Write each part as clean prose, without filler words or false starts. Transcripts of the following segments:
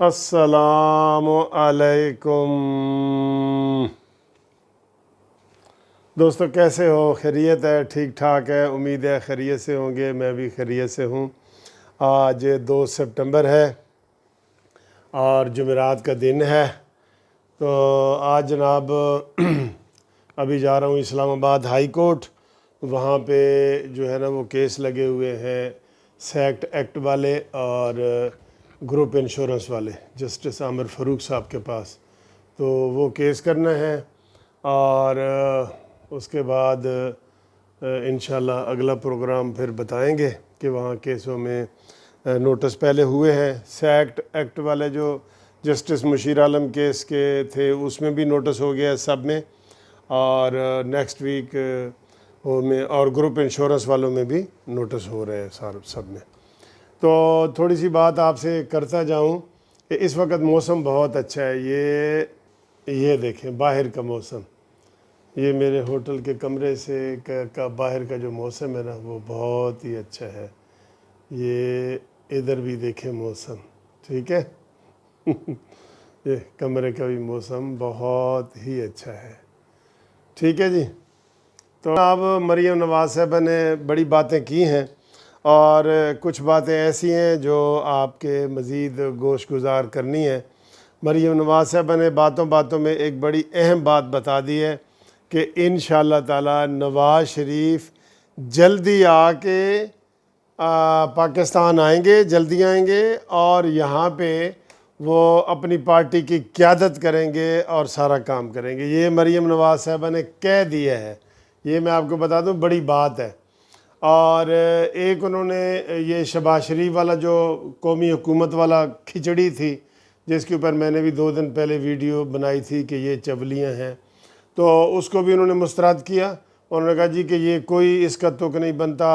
अस्सलामु अलैकुम। दोस्तों कैसे हो? खैरियत है? ठीक ठाक है? उम्मीद है खैरियत से होंगे। मैं भी खैरियत से हूँ। आज 2 सितंबर है और जुमेरात का दिन है। तो आज जनाब अभी जा रहा हूँ इस्लामाबाद हाई कोर्ट। वहाँ पे जो है ना वो केस लगे हुए हैं सैक्ट एक्ट वाले और ग्रुप इंश्योरेंस वाले, जस्टिस आमिर फ़ारूक साहब के पास। तो वो केस करना है और उसके बाद इंशाल्लाह अगला प्रोग्राम फिर बताएंगे कि वहाँ केसों में नोटिस पहले हुए हैं। सैक्ट एक्ट वाले जो जस्टिस मुशीर आलम केस के थे उसमें भी नोटिस हो गया सब में, और नेक्स्ट वीक में और ग्रुप इंश्योरेंस वालों में भी नोटिस हो रहे हैं सारे सब में। तो थोड़ी सी बात आपसे करता जाऊं कि इस वक्त मौसम बहुत अच्छा है। ये देखें बाहर का मौसम, ये मेरे होटल के कमरे से का बाहर का जो मौसम है ना वो बहुत ही अच्छा है। ये इधर भी देखें मौसम, ठीक है ये कमरे का भी मौसम बहुत ही अच्छा है, ठीक है जी। तो अब मरीम नवाज़ साहबा ने बड़ी बातें की हैं और कुछ बातें ऐसी हैं जो आपके मज़ीद गोशगुजार करनी है। मरीम नवाज़ साहबा ने बातों बातों में एक बड़ी अहम बात बता दी है कि इंशाअल्लाह ताला नवाज़ शरीफ जल्दी आके पाकिस्तान आएंगे, जल्दी आएंगे और यहाँ पे वो अपनी पार्टी की क़यादत करेंगे और सारा काम करेंगे। ये मरीम नवाज़ साहबा ने कह दिया है। ये मैं आपको बता दूं बड़ी बात है। और एक उन्होंने ये शहबाज शरीफ वाला जो कौमी हुकूमत वाला खिचड़ी थी जिसके ऊपर मैंने भी 2 दिन पहले वीडियो बनाई थी कि ये चवलियाँ हैं, तो उसको भी उन्होंने मुस्तरद किया। उन्होंने कहा जी कि ये कोई इसका तुक नहीं बनता,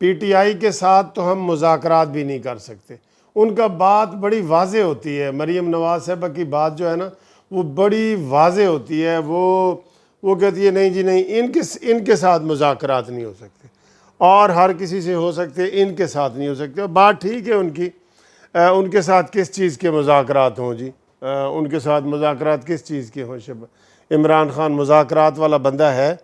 पीटीआई के साथ तो हम मुज़ाकरात भी नहीं कर सकते। उनका बात बड़ी वाज़े होती है। मरीम नवाज़ साहबा की बात जो है ना वो बड़ी वाज़े होती है। वो कहती है नहीं जी नहीं, इनके साथ मुज़ाकरात नहीं हो सकते और हर किसी से हो सकते, इनके साथ नहीं हो सकते। और बात ठीक है उनकी, उनके साथ किस चीज़ के मुज़ाकरात हों जी, उनके साथ मुज़ाकरात किस चीज़ के हों। इमरान खान मुज़ाकरात वाला बंदा है?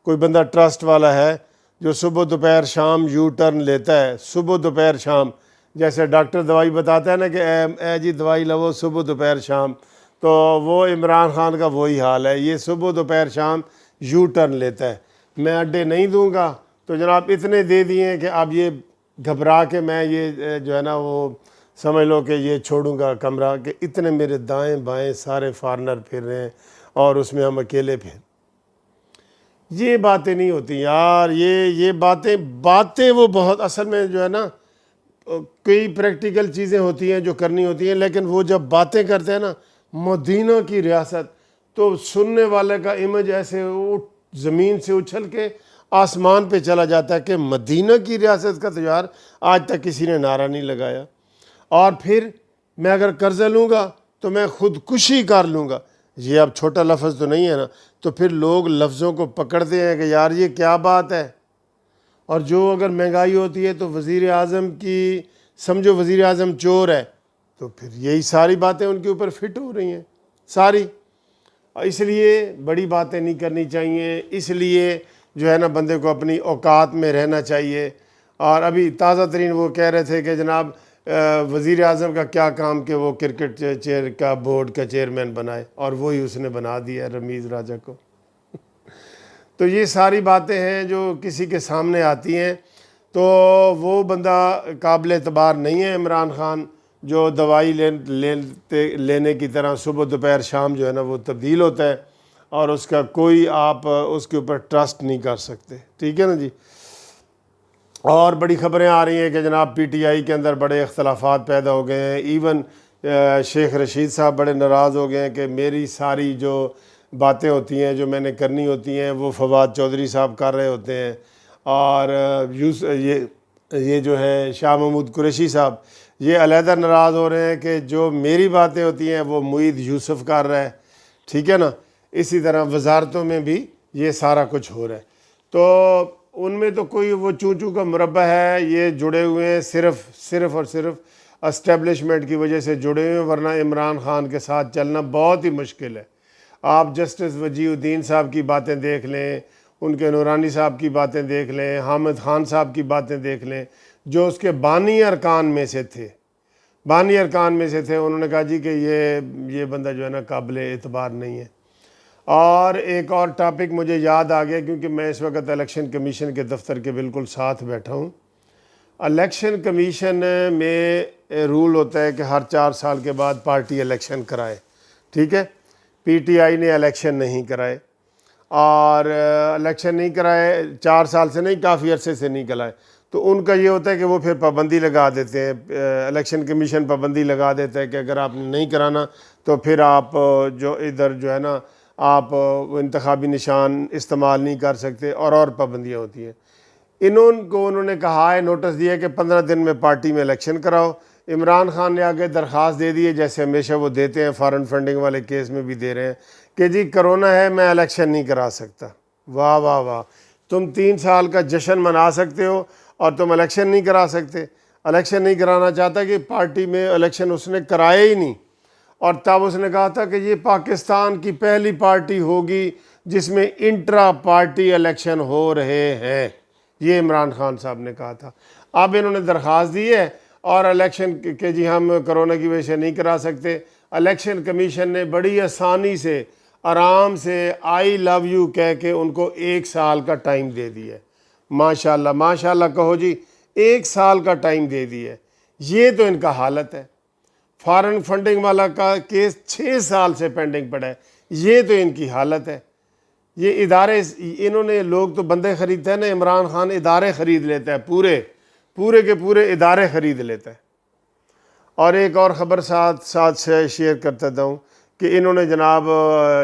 कोई बंदा ट्रस्ट वाला है जो सुबह दोपहर शाम यू टर्न लेता है? सुबह दोपहर शाम, जैसे डॉक्टर दवाई बताता है ना कि ए जी दवाई लो सुबह दोपहर शाम, तो वो इमरान खान का वही हाल है। ये सुबह दोपहर शाम यू टर्न लेता है। मैं अड्डे नहीं दूंगा तो जनाब इतने दे दिए कि अब ये घबरा के मैं ये जो है ना वो समझ लो कि ये छोड़ूंगा कमरा, कि इतने मेरे दाएं बाएं सारे फॉरनर फिर रहे हैं और उसमें हम अकेले फिर। ये बातें नहीं होती यार, ये बातें वो बहुत असल में जो है ना कई प्रैक्टिकल चीज़ें होती हैं जो करनी होती हैं, लेकिन वो जब बातें करते हैं ना मदीना की रियासत, तो सुनने वाले का इमेज ऐसे ज़मीन से उछल के आसमान पे चला जाता है कि मदीना की रियासत का तो यार आज तक किसी ने नारा नहीं लगाया। और फिर मैं अगर कर्ज़ा लूँगा तो मैं ख़ुदकुशी कर लूँगा। ये अब छोटा लफ्ज़ तो नहीं है ना, तो फिर लोग लफ्ज़ों को पकड़ते हैं कि यार ये क्या बात है। और जो अगर महंगाई होती है तो वज़ीर आज़म की समझो वज़ीर आज़म चोर है, तो फिर यही सारी बातें उनके ऊपर फिट हो रही हैं सारी। इसलिए बड़ी बातें नहीं करनी चाहिए, इसलिए जो है ना बंदे को अपनी औकात में रहना चाहिए। और अभी ताज़ा तरीन वो कह रहे थे कि जनाब वज़ीर आज़म का क्या काम कि वो क्रिकेट चेयर का बोर्ड का चेयरमैन बनाए, और वही उसने बना दिया रमीज़ राजा को तो ये सारी बातें हैं जो किसी के सामने आती हैं, तो वो बंदा काबिल एतबार नहीं है इमरान खान, जो दवाई लेने की तरह सुबह दोपहर शाम जो है ना वो तब्दील होता है और उसका कोई आप उसके ऊपर ट्रस्ट नहीं कर सकते, ठीक है ना जी। और बड़ी ख़बरें आ रही हैं कि जनाब पीटीआई के अंदर बड़े इख्तलाफात पैदा हो गए हैं। इवन शेख रशीद साहब बड़े नाराज़ हो गए हैं कि मेरी सारी जो बातें होती हैं जो मैंने करनी होती हैं वो फवाद चौधरी साहब कर रहे होते हैं, और ये जो है शाह महमूद कुरैशी साहब ये अलहदा नाराज़ हो रहे हैं कि जो मेरी बातें होती हैं वो मुईद यूसुफ कर रहा है, ठीक है ना। इसी तरह वजारतों में भी ये सारा कुछ हो रहा है, तो उनमें तो कोई वो चूँ चूँ का मुरब्बा है, ये जुड़े हुए हैं सिर्फ़ और सिर्फ एस्टेब्लिशमेंट की वजह से जुड़े हुए हैं, वरना इमरान खान के साथ चलना बहुत ही मुश्किल है। आप जस्टिस वजीउद्दीन साहब की बातें देख लें, उनके नूरानी साहब की बातें देख लें, हामिद खान साहब की बातें देख लें, जो उसके बानी अरकान में से थे, बानी अरकान में से थे। उन्होंने कहा जी कि ये बंदा जो है ना काबिल एतबार नहीं है। और एक और टॉपिक मुझे याद आ गया, क्योंकि मैं इस वक्त इलेक्शन कमीशन के दफ्तर के बिल्कुल साथ बैठा हूँ। इलेक्शन कमीशन में रूल होता है कि हर 4 साल के बाद पार्टी इलेक्शन कराए, ठीक है। पीटीआई ने इलेक्शन नहीं कराए, और इलेक्शन नहीं कराए 4 साल से नहीं, काफ़ी अरसे से नहीं कराए। तो उनका ये होता है कि वो फिर पाबंदी लगा देते हैं, इलेक्शन कमीशन पाबंदी लगा देता है कि अगर आपने नहीं कराना तो फिर आप जो इधर जो है ना आप वो इंतखाबी निशान इस्तेमाल नहीं कर सकते, और पाबंदियाँ होती हैं। उन्होंने कहा है, नोटिस दिया कि 15 दिन में पार्टी में इलेक्शन कराओ। इमरान खान ने आगे दरख्वास्त दे दी है, जैसे हमेशा वो देते हैं, फॉरेन फंडिंग वाले केस में भी दे रहे हैं कि जी कोरोना है, मैं इलेक्शन नहीं करा सकता। वाह वाह वाह, तुम 3 साल का जश्न मना सकते हो और तुम इलेक्शन नहीं करा सकते। इलेक्शन नहीं कराना चाहता कि पार्टी में इलेक्शन उसने कराए ही नहीं, और तब उसने कहा था कि ये पाकिस्तान की पहली पार्टी होगी जिसमें इंट्रा पार्टी इलेक्शन हो रहे हैं, ये इमरान खान साहब ने कहा था। अब इन्होंने दरख्वास्त दी है और इलेक्शन के जी हम कोरोना की वजह से नहीं करा सकते। इलेक्शन कमीशन ने बड़ी आसानी से आराम से आई लव यू कह के उनको 1 साल का टाइम दे दिया है। माशाल्लाह माशाल्लाह कहो जी, 1 साल का टाइम दे दिया है। ये तो इनका हालत है। फॉरेन फंडिंग वाला का केस 6 साल से पेंडिंग पड़ा है, ये तो इनकी हालत है। ये इदारे, इन्होंने, लोग तो बंदे खरीदते हैं ना, इमरान खान इदारे ख़रीद लेता है, पूरे के पूरे इदारे ख़रीद लेता है। और एक और ख़बर साथ से शेयर करता हूँ कि इन्होंने जनाब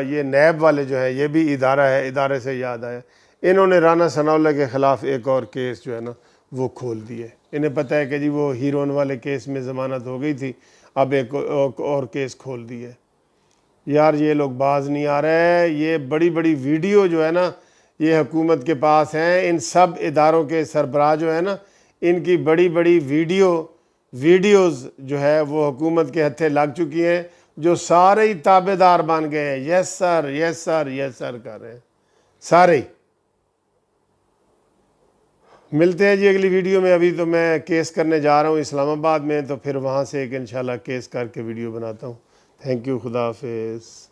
ये नैब वाले जो है, ये भी इदारा है, इदारे से याद आया, इन्होंने राना सनाउल्लाह के ख़िलाफ़ एक और केस जो है ना वो खोल दिए। इन्हें पता है कि जी वो हीरोन वाले केस में ज़मानत हो गई थी, अब एक और केस खोल दिए। यार ये लोग बाज नहीं आ रहे। ये बड़ी बड़ी वीडियो जो है ना ये हुकूमत के पास हैं, इन सब इदारों के सरबराह जो है ना, इनकी बड़ी बड़ी वीडियोज़ जो है वो हुकूमत के हत्थे लग चुकी हैं, जो सारे ही ताबेदार बन गए हैं। Yes sir yes sir yes sir कर रहे हैं सारे ही। मिलते हैं जी अगली वीडियो में। अभी तो मैं केस करने जा रहा हूँ इस्लामाबाद में, तो फिर वहाँ से एक इंशाल्लाह केस करके वीडियो बनाता हूँ। थैंक यू, खुदा हाफिज़।